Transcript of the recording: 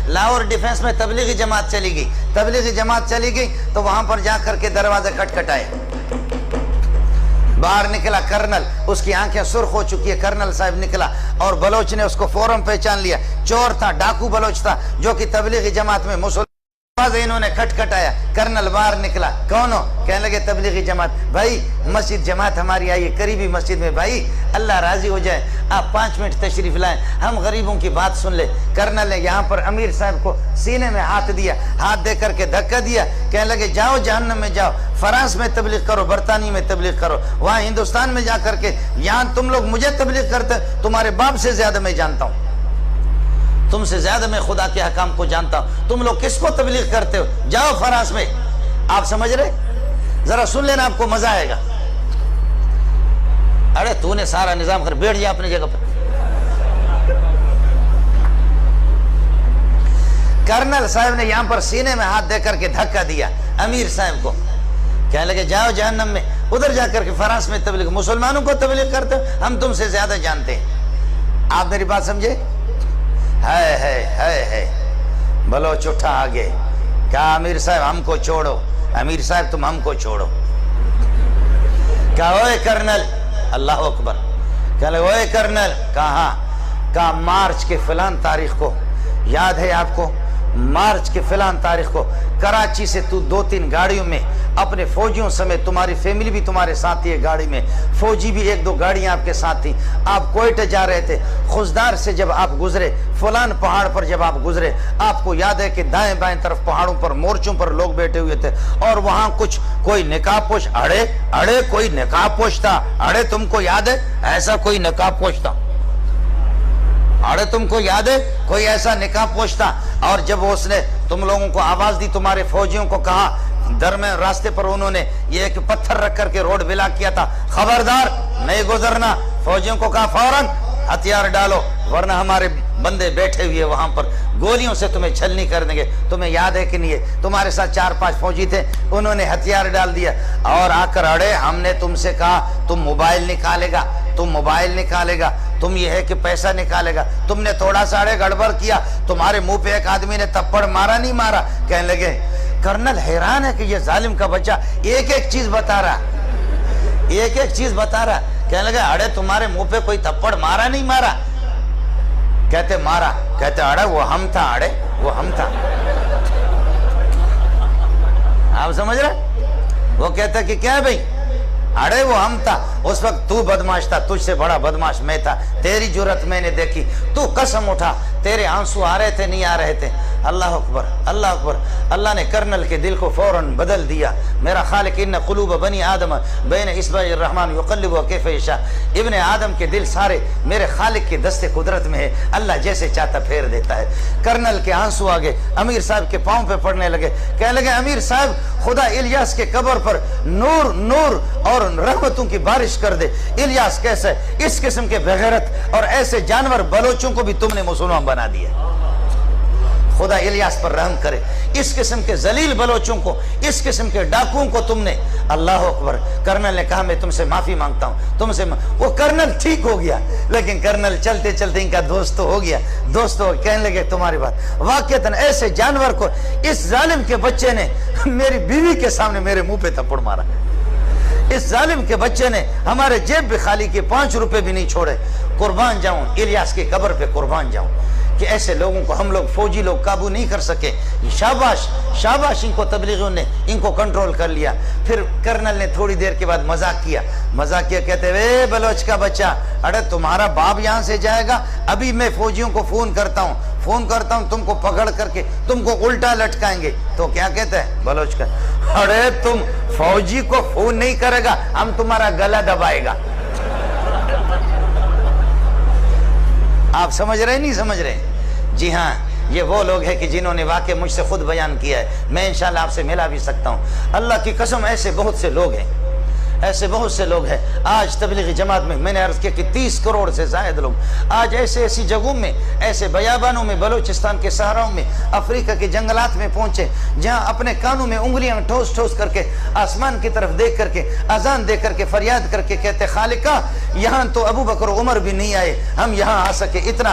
Lahore defence میں تبلیغی جماعت چلی گئی، تبلیغی جماعت چلی گئی تو وہاں پر جا کر کے دروازے کھٹکھٹائے، باہر نکلا کرنل، اس کی آنکھیں سرخ ہو چکی ہے، کرنل صاحب نکلا اور بلوچ نے اس کو فوراً پہچان لیا، چور تھا، ڈاکو بلوچ تھا جو کہ تبلیغی جماعت میں مسلمان، انہوں نے کھٹکھٹایا، کرنل باہر نکلا، کون ہو؟ کہنے لگے تبلیغی جماعت۔ بھائی مسجد جماعت ہماری آئی ہے قریبی مسجد میں، بھائی اللہ راضی ہو جائے آپ 5 منٹ تشریف لائیں، ہم غریبوں کی بات سن لے۔ کرنل نے یہاں پر امیر صاحب کو سینے میں ہاتھ دیا، ہاتھ دے کر کے دھکا دیا، کہنے لگے جاؤ جہنم میں جاؤ، فرانس میں تبلیغ کرو، برطانیہ میں تبلیغ کرو، وہاں ہندوستان میں جا کر کے، یہاں تم لوگ مجھے تبلیغ کرتے، تمہارے باپ سے زیادہ میں جانتا ہوں، تم سے زیادہ میں خدا کے حکام کو جانتا ہوں، تم لوگ کس کو تبلیغ کرتے ہو؟ جاؤ فرانس میں۔ آپ سمجھ رہے؟ ذرا سن لینا، آپ کو مزہ آئے گا۔ ارے تو نے سارا نظام کر، بیٹھ جا اپنی جگہ پر۔ کرنل صاحب نے یہاں پر سینے میں ہاتھ دے کر کے دھکا دیا امیر صاحب کو، کہنے لگے جاؤ جہنم میں، ادھر جا کر کے فرانس میں تبلیغ، مسلمانوں کو تبلیغ کرتے ہو، ہم تم سے زیادہ جانتے ہیں۔ آپ میری بات سمجھے؟ ہے بلوچ اٹھا آگے، کہا امیر صاحب ہم کو چھوڑو، امیر صاحب تم ہم کو چھوڑو۔ کہا اوے کرنل، اللہ اکبر، کہا اوے کرنل، کہا مارچ کے فلان تاریخ کو، یاد ہے آپ کو؟ مارچ کے فلان تاریخ کو کراچی سے تو 2-3 گاڑیوں میں اپنے فوجیوں سمیت، تمہاری فیملی بھی تمہارے ساتھ ہی ہے گاڑی میں، فوجی بھی 1-2 گاڑیاں آپ کے ساتھ تھیں، آپ کوئٹہ جا رہے تھے، خزدار سے جب آپ گزرے، فلان پہاڑ پر جب آپ گزرے، آپ کو یاد ہے کہ دائیں بائیں طرف پہاڑوں پر مورچوں پر لوگ بیٹھے ہوئے تھے، اور وہاں کچھ کوئی نقاب پوش، اڑے کوئی نقاب پوش تھا، اڑے تم کو یاد ہے ایسا کوئی نقاب پوش تھا؟ اڑے تم کو یاد ہے کوئی ایسا نقاب پوش تھا؟ اور جب اس نے تم لوگوں کو آواز دی، تمہارے فوجیوں کو کہا، درمیان راستے پر انہوں نے یہ ایک پتھر رکھ کر کے روڈ بلاک کیا تھا، خبردار نہیں گزرنا، فوجیوں کو کہا فوراً ہتھیار ڈالو ورنہ ہمارے بندے بیٹھے ہوئے وہاں پر گولیوں سے تمہیں چھلنی کر دیں گے۔ تمہیں یاد ہے کہ نہیں ہے؟ تمہارے ساتھ 4-5 فوجی تھے، انہوں نے ہتھیار ڈال دیا اور آ کر اڑے، ہم نے تم سے کہا تم موبائل نکالے گا، تم موبائل نکالے گا، تم یہ ہے کہ پیسہ نکالے گا، تم نے تھوڑا سا اڑے گڑبڑ کیا، تمہارے منہ پہ ایک آدمی نے تپڑ مارا نہیں مارا؟ کہنے لگے کرنل حیران ہے کہ یہ ظالم کا بچہ ایک چیز بتا رہا، ایک چیز بتا رہا۔ کہنے لگے اڑے تمہارے منہ پہ کوئی تپڑ مارا نہیں مارا؟ کہتے مارا، کہتے اڑے وہ ہم تھا، اڑے وہ ہم تھا۔ آپ سمجھ رہے؟ وہ کہتا کہ کیا بھئی؟ اڑے وہ ہم تھا، اس وقت تو بدماش تھا، تجھ سے بڑا بدماش میں تھا، تیری جرت میں نے دیکھی، تو قسم اٹھا، تیرے آنسو آ رہے تھے نہیں آ رہے تھے؟ اللہ اکبر، اللہ اکبر۔ اللہ نے کرنل کے دل کو فوراً بدل دیا۔ میرا خالق ان قلوب بنی آدم بین اصبع الرحمن یقلبها کیف یشاء، ابن آدم کے دل سارے میرے خالق کے دست قدرت میں ہے، اللہ جیسے چاہتا پھیر دیتا ہے۔ کرنل کے آنسو آگے امیر صاحب کے پاؤں پہ پڑنے لگے، کہنے لگے امیر صاحب خدا الیاس کے قبر پر نور نور اور رحمتوں کی بارش کر دے۔ الیاس کیسے؟ اس قسم کے بغیرت اور ایسے جانور بلوچوں کو بھی تم نے مسلمان بنا دیا، خدا الیاس پر رحم کرے۔ اس قسم کے ذلیل بلوچوں کو، اس قسم کے ڈاکوؤں کو تم نے، اللہ اکبر۔ کرنل نے کہا میں تم سے معافی مانگتا ہوں، تم سے وہ کرنل ٹھیک ہو گیا، لیکن کرنل چلتے چلتے ان کا دوست ہو گیا، دوست ہو کہنے لگے تمہاری بات واقعتاً ایسے جانور کو اس ظالم کے بچے نے میری بیوی کے سامنے میرے منہ پہ تھپڑ مارا، اس ظالم کے بچے نے ہمارے جیب بھی خالی کے 5 روپے بھی نہیں چھوڑے۔ قربان جاؤں الیاس کی قبر پہ، قربان جاؤں کہ ایسے لوگوں کو ہم لوگ فوجی لوگ قابو نہیں کر سکے۔ شاباش شاباش، ان کو تبلیغیوں نے ان کو کنٹرول کر لیا۔ پھر کرنل نے تھوڑی دیر کے بعد مذاق کیا، کہتے وے بلوچ کا بچہ، اڑے تمہارا باپ یہاں سے جائے گا، ابھی میں فوجیوں کو فون کرتا ہوں، تم کو پکڑ کر کے تم کو الٹا لٹکائیں گے۔ تو کیا کہتے ہیں بلوچ کا؟ اڑے تم فوجی کو فون نہیں کرے گا، ہم تمہارا گلا دبائے گا۔ آپ سمجھ رہے نہیں سمجھ رہے؟ جی ہاں، یہ وہ لوگ ہیں کہ جنہوں نے واقع مجھ سے خود بیان کیا ہے، میں انشاءاللہ آپ سے ملا بھی سکتا ہوں۔ اللہ کی قسم ایسے بہت سے لوگ ہیں، ایسے بہت سے لوگ ہیں۔ آج تبلیغی جماعت میں میں نے عرض کیا کہ 30 کروڑ سے زائد لوگ آج ایسی جگہوں میں، ایسے بیابانوں میں، بلوچستان کے صحراؤں میں، افریقہ کے جنگلات میں پہنچے، جہاں اپنے کانوں میں انگلیاں ٹھوس ٹھوس کر کے آسمان کی طرف دیکھ کر کے اذان دے کر کے فریاد کر کے کہتے خالقہ یہاں تو ابو بکر و عمر بھی نہیں آئے، ہم یہاں آ سکے، اتنا